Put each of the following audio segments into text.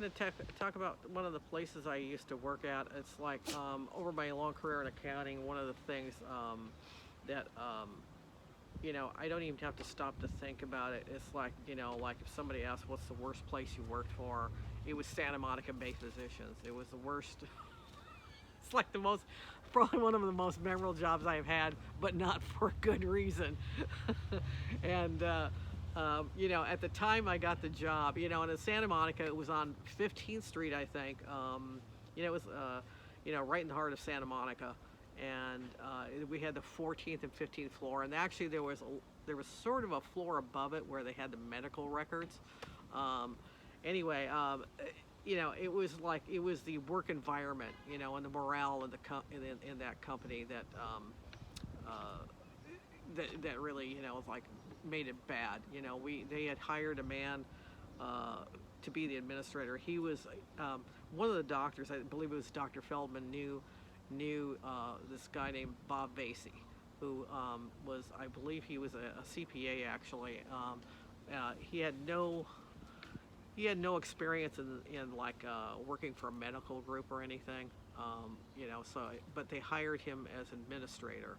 going to talk about one of the places I used to work at. It's like over my long career in accounting, one of the things that I don't even have to stop to think about it. It's like, like if somebody asked what's the worst place you worked for, it was Santa Monica Bay Physicians. It was the worst. It's like the most, probably one of the most memorable jobs I've had, but not for good reason. and at the time I got the job, and in Santa Monica, it was on 15th Street, I think. It was, right in the heart of Santa Monica, and we had the 14th and 15th floor, and actually there was sort of a floor above it where they had the medical records. Um, anyway, it was the work environment, and the morale in in that company uh, that really, was like made it bad. They had hired a man to be the administrator. He was one of the doctors. I believe it was Dr. Feldman knew this guy named Bob Vasey, who was, I believe he was a CPA actually. He had no experience in like working for a medical group or anything. But they hired him as administrator.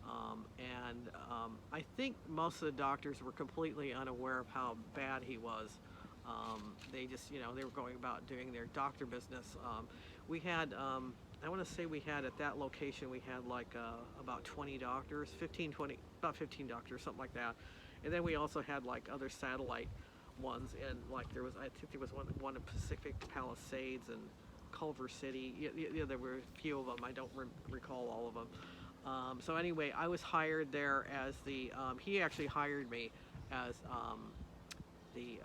I think most of the doctors were completely unaware of how bad he was. They just, they were going about doing their doctor business. We had, I want to say we had at that location, we had like about 20 doctors, 15, 20, about 15 doctors, something like that. And then we also had like other satellite ones, and like I think there was one in Pacific Palisades and Culver City. There were a few of them. I don't recall all of them. So anyway, I was hired there as he actually hired me as the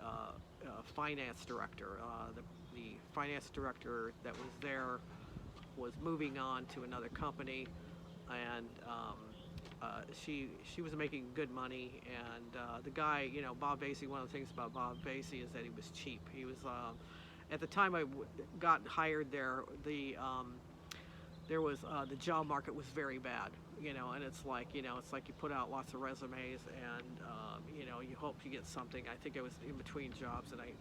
finance director. The finance director that was there was moving on to another company, and she was making good money. And the guy, Bob Vasey. One of the things about Bob Vasey is that he was cheap. He was at the time got hired there. There was the job market was very bad, and it's like you put out lots of resumes, and you hope you get something. I think I was in between jobs, and I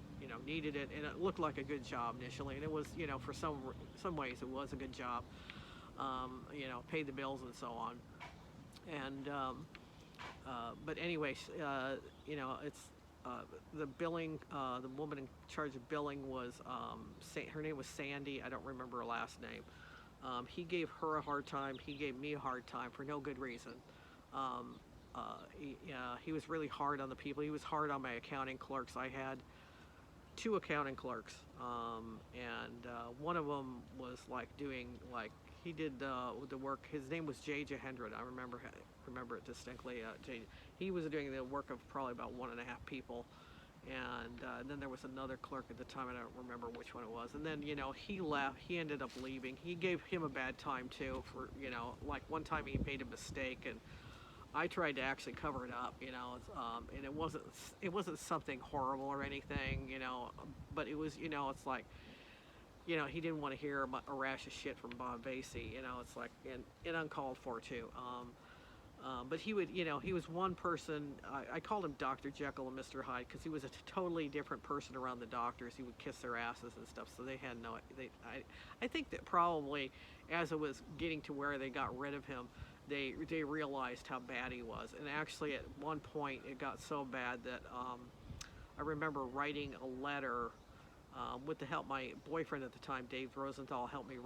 needed it, and it looked like a good job initially, and it was, for some ways it was a good job. Paid the bills and so on, and but anyway, it's the billing. The woman in charge of billing was her name was Sandy. I don't remember her last name. He gave her a hard time. He gave me a hard time for no good reason. He was really hard on the people. He was hard on my accounting clerks. I had two accounting clerks, and one of them was like doing like he did the work. His name was Jay Jahendra. I remember it distinctly. He was doing the work of probably about one and a half people. And then there was another clerk at the time. I don't remember which one it was. And then, he left. He ended up leaving. He gave him a bad time too. For like one time he made a mistake, and I tried to actually cover it up. And it wasn't something horrible or anything. But it was, it's like, he didn't want to hear a rash of shit from Bob Vasey. It's like and uncalled for too. But he would, he was one person. I called him Dr. Jekyll and Mr. Hyde because he was a totally different person around the doctors. He would kiss their asses and stuff, so they had no. I think that probably as it was getting to where they got rid of him, they realized how bad he was. And actually, at one point, it got so bad that I remember writing a letter. With the help, my boyfriend at the time, Dave Rosenthal, helped me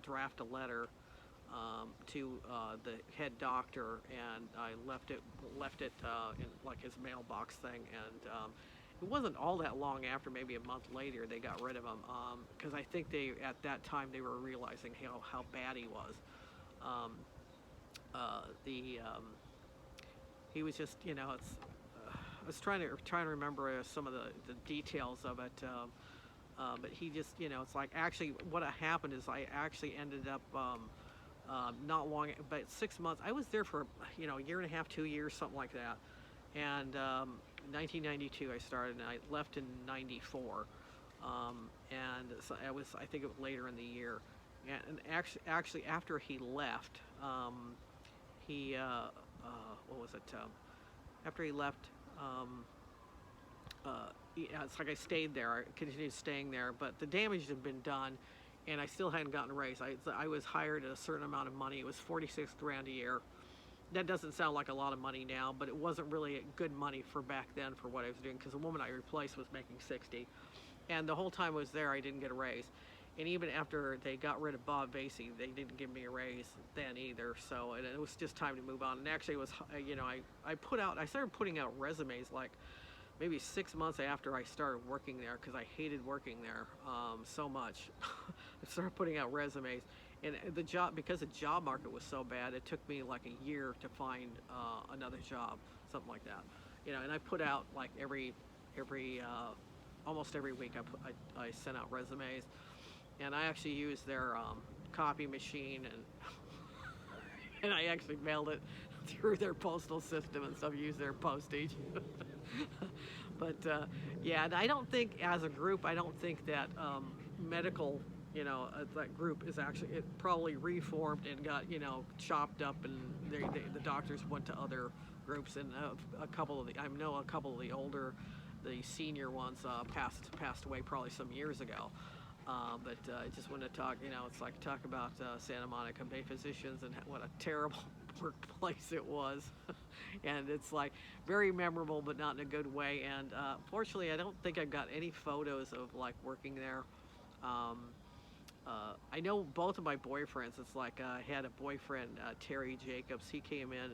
draft a letter to the head doctor, and I left it in like his mailbox thing, and it wasn't all that long after, maybe a month later, they got rid of him because I think at that time they were realizing how bad he was. Um, the He was just, I was trying to remember some of the details of it. But he just, it's like actually what happened is I actually ended up not long, but 6 months. I was there for a year and a half, 2 years, something like that. And 1992 I started, and I left in '94. And so I think it was later in the year. And actually after he left, he what was it? After he left, yeah, it's like I stayed there. I continued staying there, but the damage had been done, and I still hadn't gotten a raise. I was hired at a certain amount of money. It was 46 grand a year. That doesn't sound like a lot of money now, but it wasn't really good money for back then for what I was doing, because the woman I replaced was making 60, and the whole time I was there, I didn't get a raise. And even after they got rid of Bob Vasey, they didn't give me a raise then either. So and it was just time to move on. And actually, it was, I started putting out resumes like maybe 6 months after I started working there, because I hated working there so much. I started putting out resumes, and because the job market was so bad, it took me like a year to find another job, something like that. And I put out like almost every week I sent out resumes, and I actually used their copy machine, and and I actually mailed it through their postal system and stuff, used their postage. But yeah, and I don't think as a group, I don't think that medical, that group is actually, it probably reformed and got, chopped up, and the doctors went to other groups, and I know a couple of the older, the senior ones passed away probably some years ago. But I just want to talk, it's like talk about Santa Monica Bay Physicians and what a terrible workplace it was. And it's like very memorable, but not in a good way. And fortunately, I don't think I've got any photos of like working there. I know both of my boyfriends. It's like I had a boyfriend, Terry Jacobs. He came in.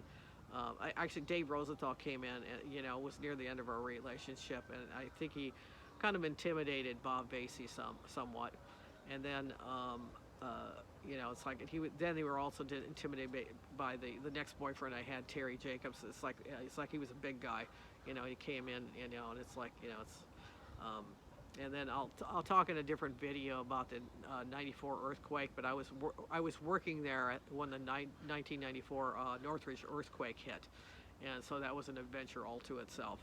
Actually, Dave Rosenthal came in, and was near the end of our relationship, and I think he kind of intimidated Bob Vasey somewhat, and then it's like then they were also intimidated by the next boyfriend I had, Terry Jacobs. It's like he was a big guy, he came in, and it's like it's. And then I'll talk in a different video about the '94 earthquake, but I was working there when the 1994 Northridge earthquake hit, and so that was an adventure all to itself.